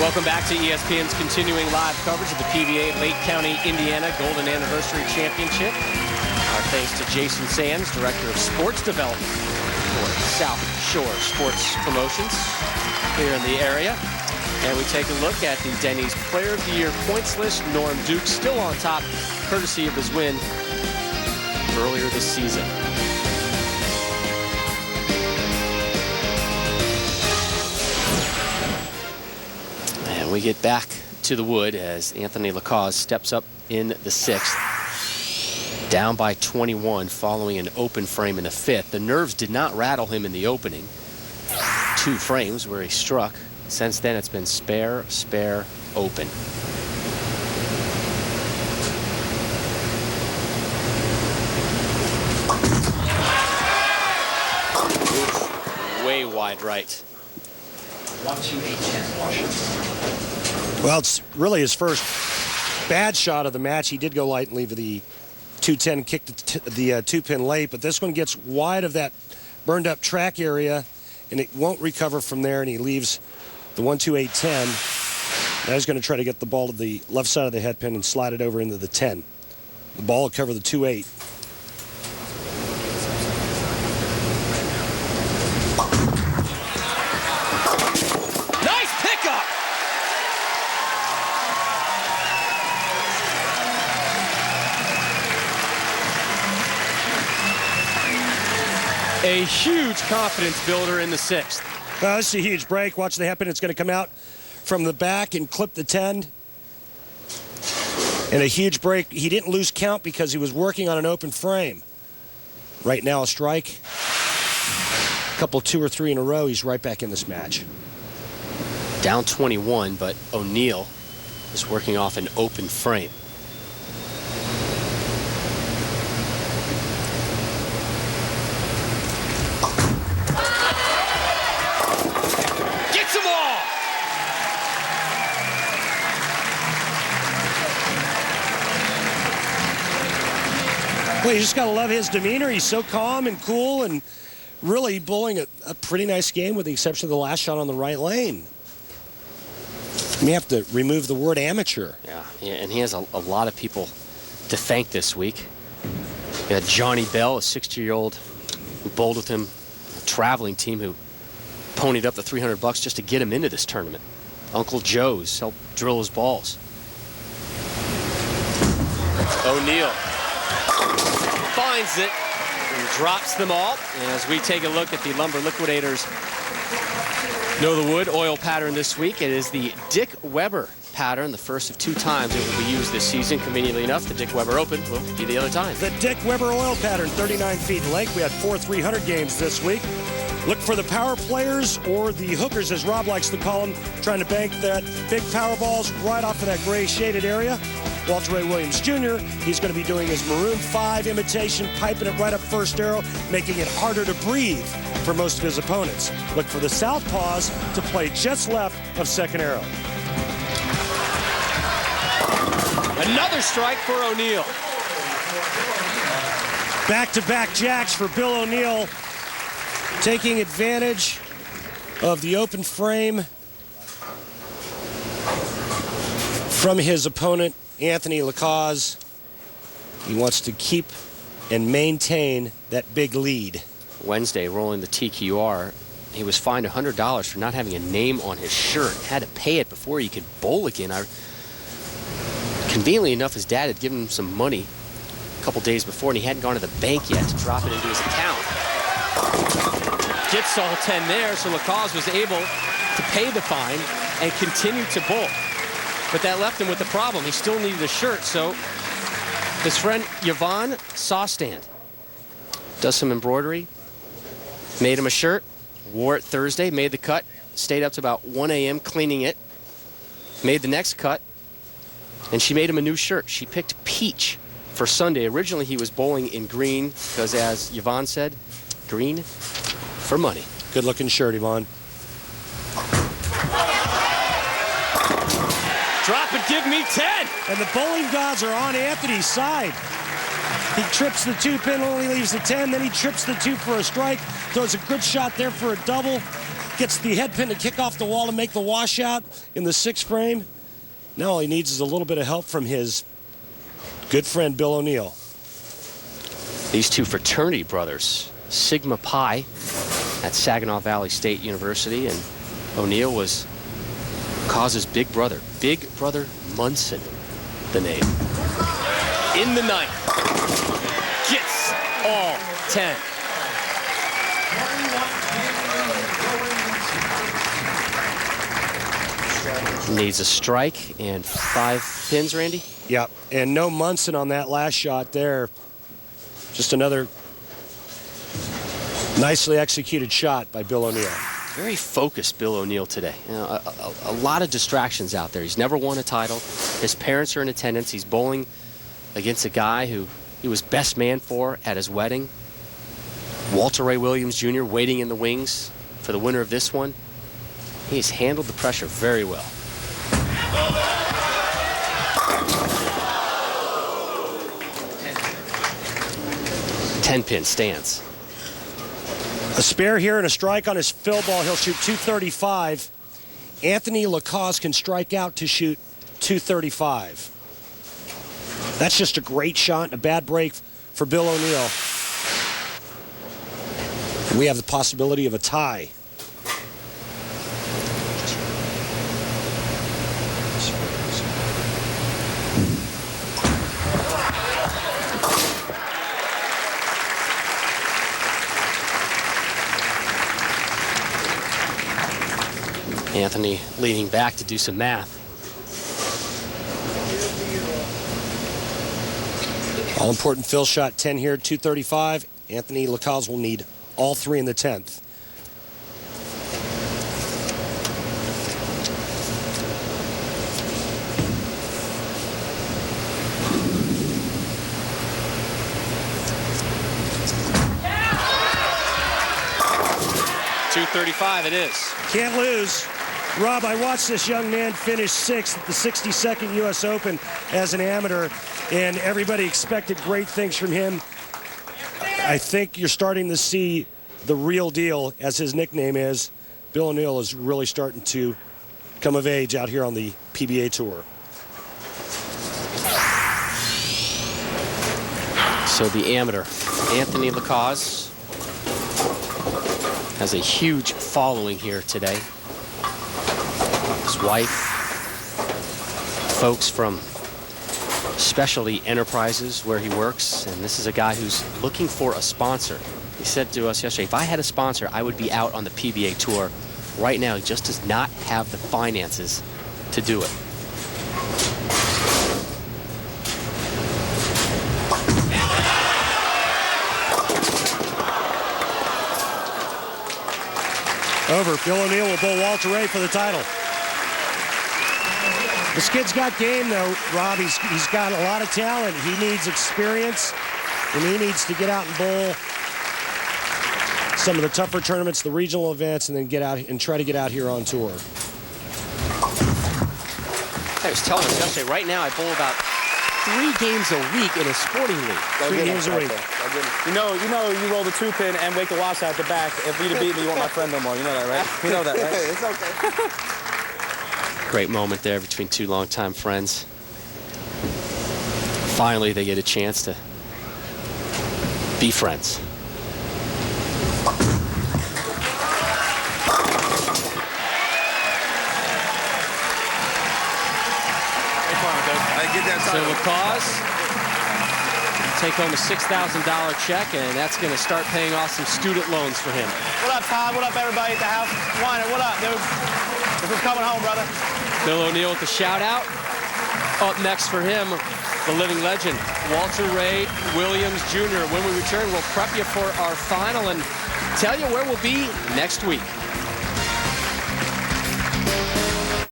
Welcome back to ESPN's continuing live coverage of the PBA Lake County, Indiana Golden Anniversary Championship. Our thanks to Jason Sands, Director of Sports Development for South Shore Sports Promotions here in the area. And we take a look at the Denny's Player of the Year points list. Norm Duke still on top, courtesy of his win earlier this season. And we get back to the wood as Anthony Lacaze steps up in the 6th. Down by 21 following an open frame in the 5th. The nerves did not rattle him in the opening 2 frames where he struck. Since then, it's been spare, open. Way wide right. 1-2-8-10, Washington. Well, it's really his first bad shot of the match. He did go light and leave the 210, kicked the 2-pin late, but this one gets wide of that burned up track area, and it won't recover from there, and he leaves the 1-2-8-10. Now he's going to try to get the ball to the left side of the head pin and slide it over into the 10. The ball will cover the 2-8. Nice pickup! A huge confidence builder in the 6th. This is a huge break. Watch the headpin. It's going to come out from the back and clip the 10. And a huge break. He didn't lose count because he was working on an open frame. Right now, a strike. A couple, 2 or 3 in a row. He's right back in this match. Down 21, but O'Neill is working off an open frame. Well, you just got to love his demeanor. He's so calm and cool and really bowling a pretty nice game with the exception of the last shot on the right lane. You may have to remove the word amateur. Yeah, and he has a lot of people to thank this week. You had Johnny Bell, a 60-year-old who bowled with him, a traveling team who ponied up the $300 just to get him into this tournament. Uncle Joe's helped drill his balls. O'Neill finds it and drops them all. And as we take a look at the Lumber Liquidators Know the Wood oil pattern this week, it is the Dick Weber pattern, the first of 2 times it will be used this season. Conveniently enough, the Dick Weber Open will be the other time. The Dick Weber oil pattern, 39 feet in length. We had 4 300 games this week. Look for the power players, or the hookers as Rob likes to call them, trying to bank that big power balls right off of that gray shaded area. Walter Ray Williams Jr., he's going to be doing his Maroon 5 imitation, piping it right up first arrow, making it harder to breathe for most of his opponents. Look for the southpaws to play just left of second arrow. Another strike for O'Neill. Back-to-back jacks for Bill O'Neill, taking advantage of the open frame from his opponent, Anthony Lacaze. He wants to keep and maintain that big lead. Wednesday, rolling the TQR, he was fined $100 for not having a name on his shirt. Had to pay it before he could bowl again. Conveniently enough, his dad had given him some money a couple days before, and he hadn't gone to the bank yet to drop it into his account. Gets all 10 there, so Lacaze was able to pay the fine and continue to bowl. But that left him with the problem. He still needed a shirt, so his friend Yvonne Sawstand does some embroidery, made him a shirt, wore it Thursday, made the cut, stayed up to about 1 a.m. cleaning it, made the next cut, and she made him a new shirt. She picked peach for Sunday. Originally, he was bowling in green because, as Yvonne said, green for money. Good-looking shirt, Yvonne. Drop it, give me 10. And the bowling gods are on Anthony's side. He trips the 2-pin, only leaves the 10, then he trips the 2 for a strike. Throws a good shot there for a double. gets the head pin to kick off the wall to make the washout in the 6th frame. Now all he needs is a little bit of help from his good friend Bill O'Neill. These two fraternity brothers, Sigma Pi at Saginaw Valley State University, and O'Neill was Lacaz's big brother Munson, the name. In the 9th, gets all 10. Needs a strike and 5 pins, Randy. Yep, and no Munson on that last shot there. Just another nicely executed shot by Bill O'Neill. Very focused Bill O'Neill today. You know, a lot of distractions out there. He's never won a title. His parents are in attendance. He's bowling against a guy who he was best man for at his wedding. Walter Ray Williams Jr. waiting in the wings for the winner of this one. He's handled the pressure very well. 10-pin stance. A spare here and a strike on his fill ball. He'll shoot 235. Anthony Lacaz can strike out to shoot 235. That's just a great shot and a bad break for Bill O'Neill. We have the possibility of a tie. Anthony leaning back to do some math. All-important fill shot 10 here, 235. Anthony Lacaz will need all 3 in the 10th. .235 it is. Can't lose. Rob, I watched this young man finish 6th at the 62nd U.S. Open as an amateur, and everybody expected great things from him. I think you're starting to see the real deal, as his nickname is. Bill O'Neill is really starting to come of age out here on the PBA Tour. So the amateur, Anthony Lacaz, has a huge following here today. His wife, folks from Specialty Enterprises where he works, and this is a guy who's looking for a sponsor. He said to us yesterday, if I had a sponsor, I would be out on the PBA Tour. Right now, he just does not have the finances to do it. Over. Bill O'Neill will bowl Walter Ray for the title. This kid's got game, though, Rob. He's got a lot of talent. He needs experience, and he needs to get out and bowl some of the tougher tournaments, the regional events, and then get out and try to get out here on tour. I was telling us yesterday, right now I bowl about 3 games a week in a sporting league. 3 games a week. You know, you roll the 2-pin and wake the washer at the back. If you'd beat me, you want my friend no more. You know that, right? You know that, right? It's okay. Great moment there between 2 longtime friends. Finally, they get a chance to be friends. So Lacaz take home a $6,000 check, and that's going to start paying off some student loans for him. What up, Todd? What up, everybody at the house? Weiner, what up, dude? This is coming home, brother. Bill O'Neill with the shout-out. Up next for him, the living legend, Walter Ray Williams Jr. When we return, we'll prep you for our final and tell you where we'll be next week.